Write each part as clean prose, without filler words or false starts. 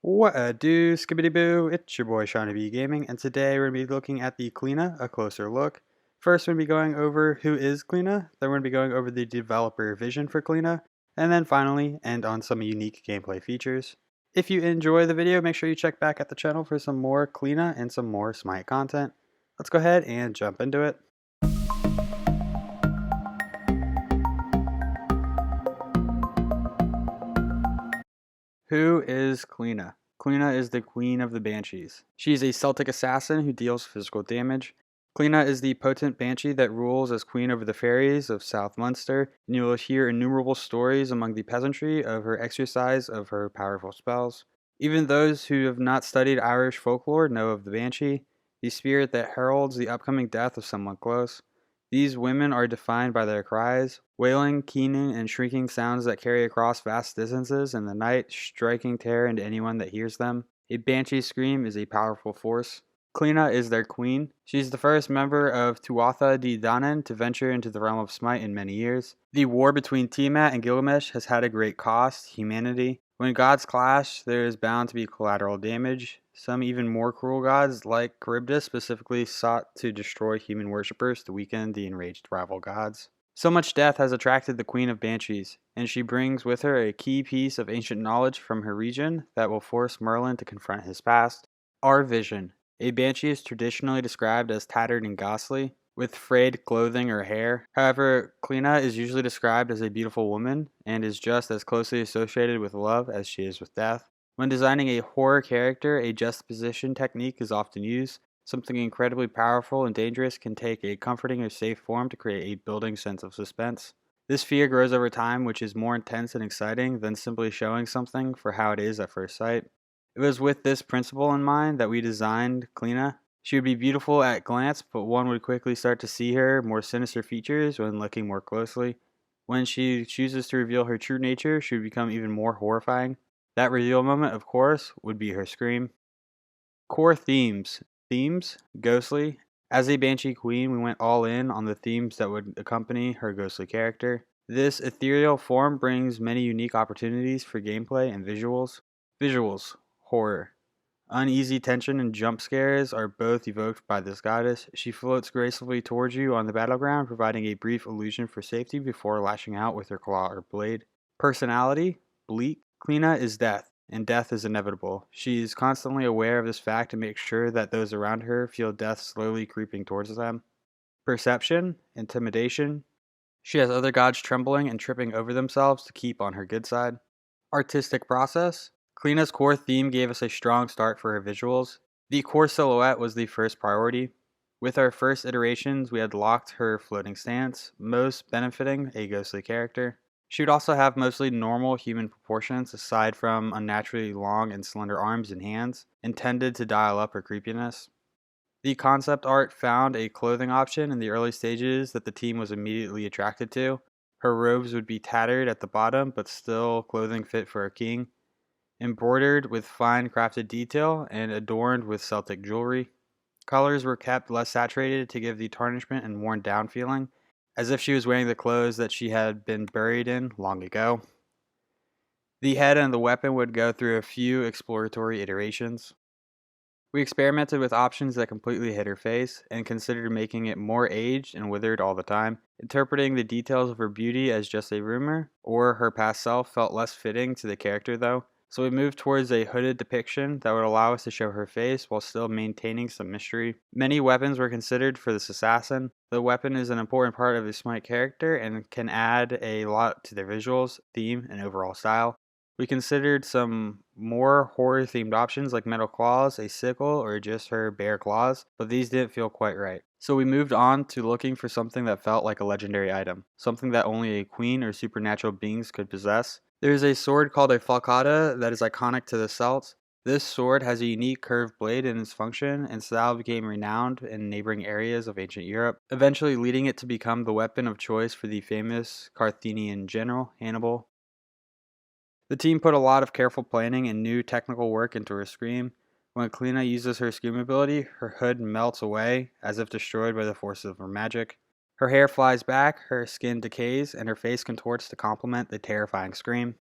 What a do, skibbity boo, it's your boy Shawnee B Gaming, and today we're going to be looking at the Cleena, a closer look. First, we're going to be going over who is Cleena, then we're going to be going over the developer vision for Cleena, and then finally end on some unique gameplay features. If you enjoy the video, make sure you check back at the channel for some more Cleena and some more Smite content. Let's go ahead and jump into it. Who is Cleena? Cleena is the queen of the banshees. She is a Celtic assassin who deals physical damage. Cleena is the potent banshee that rules as queen over the fairies of South Munster, and you will hear innumerable stories among the peasantry of her exercise of her powerful spells. Even those who have not studied Irish folklore know of the banshee, the spirit that heralds the upcoming death of someone close. These women are defined by their cries, wailing, keening, and shrieking sounds that carry across vast distances in the night, striking terror into anyone that hears them. A banshee's scream is a powerful force. Cleena is their queen. She is the first member of Tuatha Dé Danann to venture into the realm of Smite in many years. The war between Tiamat and Gilgamesh has had a great cost, humanity. When gods clash, there is bound to be collateral damage. Some even more cruel gods, like Charybdis, specifically sought to destroy human worshippers to weaken the enraged rival gods. So much death has attracted the Queen of Banshees, and she brings with her a key piece of ancient knowledge from her region that will force Merlin to confront his past. Our vision. A banshee is traditionally described as tattered and ghastly, with frayed clothing or hair. However, Cleena is usually described as a beautiful woman, and is just as closely associated with love as she is with death. When designing a horror character, a juxtaposition technique is often used. Something incredibly powerful and dangerous can take a comforting or safe form to create a building sense of suspense. This fear grows over time, which is more intense and exciting than simply showing something for how it is at first sight. It was with this principle in mind that we designed Cleena. She would be beautiful at glance, but one would quickly start to see her more sinister features when looking more closely. When she chooses to reveal her true nature, she would become even more horrifying. That reveal moment, of course, would be her scream. Core themes. Themes, ghostly. As a Banshee Queen, we went all in on the themes that would accompany her ghostly character. This ethereal form brings many unique opportunities for gameplay and visuals. Visuals. Horror. Uneasy tension and jump scares are both evoked by this goddess. She floats gracefully towards you on the battleground, providing a brief illusion for safety before lashing out with her claw or blade. Personality. Bleak. Cleena is death, and death is inevitable. She is constantly aware of this fact and makes sure that those around her feel death slowly creeping towards them. Perception. Intimidation. She has other gods trembling and tripping over themselves to keep on her good side. Artistic process. Cleena's core theme gave us a strong start for her visuals. The core silhouette was the first priority. With our first iterations, we had locked her floating stance, most benefiting a ghostly character. She would also have mostly normal human proportions aside from unnaturally long and slender arms and hands, intended to dial up her creepiness. The concept art found a clothing option in the early stages that the team was immediately attracted to. Her robes would be tattered at the bottom, but still clothing fit for a king, embroidered with fine crafted detail and adorned with Celtic jewelry. Colors were kept less saturated to give the tarnishment and worn down feeling, as if she was wearing the clothes that she had been buried in long ago. The head and the weapon would go through a few exploratory iterations. We experimented with options that completely hid her face, and considered making it more aged and withered all the time. Interpreting the details of her beauty as just a rumor, or her past self, felt less fitting to the character though, so we moved towards a hooded depiction that would allow us to show her face while still maintaining some mystery. Many weapons were considered for this assassin. The weapon is an important part of the Smite character and can add a lot to their visuals, theme, and overall style. We considered some more horror-themed options like metal claws, a sickle, or just her bare claws, but these didn't feel quite right. So we moved on to looking for something that felt like a legendary item, something that only a queen or supernatural beings could possess. There is a sword called a falcata that is iconic to the Celts. This sword has a unique curved blade in its function, and style became renowned in neighboring areas of ancient Europe, eventually leading it to become the weapon of choice for the famous Carthaginian general, Hannibal. The team put a lot of careful planning and new technical work into her scream. When Cleena uses her scream ability, her hood melts away, as if destroyed by the forces of her magic. Her hair flies back, her skin decays, and her face contorts to complement the terrifying scream.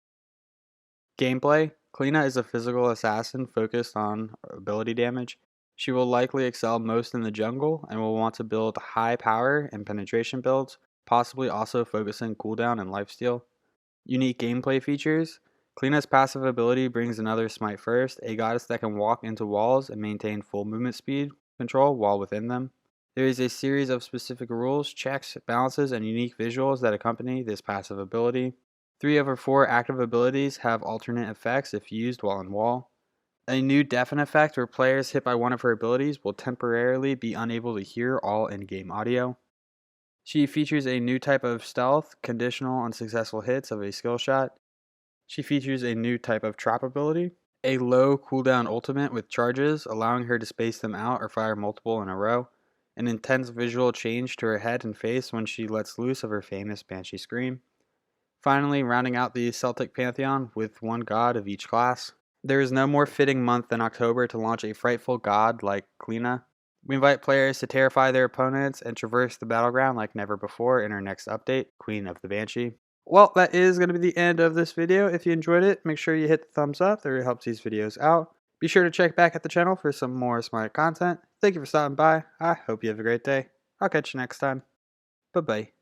Gameplay. Cleena is a physical assassin focused on ability damage. She will likely excel most in the jungle and will want to build high power and penetration builds, possibly also focusing cooldown and lifesteal. Unique gameplay features. Cleena's passive ability brings another Smite First, a goddess that can walk into walls and maintain full movement speed control while within them. There is a series of specific rules, checks, balances, and unique visuals that accompany this passive ability. 3 of her 4 active abilities have alternate effects if used while in wall. A new deafen effect where players hit by one of her abilities will temporarily be unable to hear all in-game audio. She features a new type of stealth, conditional on successful hits of a skill shot. She features a new type of trap ability, a low cooldown ultimate with charges, allowing her to space them out or fire multiple in a row, an intense visual change to her head and face when she lets loose of her famous banshee scream. Finally, rounding out the Celtic pantheon with one god of each class. There is no more fitting month than October to launch a frightful god like Cleena. We invite players to terrify their opponents and traverse the battleground like never before in our next update, Queen of the Banshee. Well, that is going to be the end of this video. If you enjoyed it, make sure you hit the thumbs up. That really helps these videos out. Be sure to check back at the channel for some more Smite content. Thank you for stopping by. I hope you have a great day. I'll catch you next time. Bye-bye.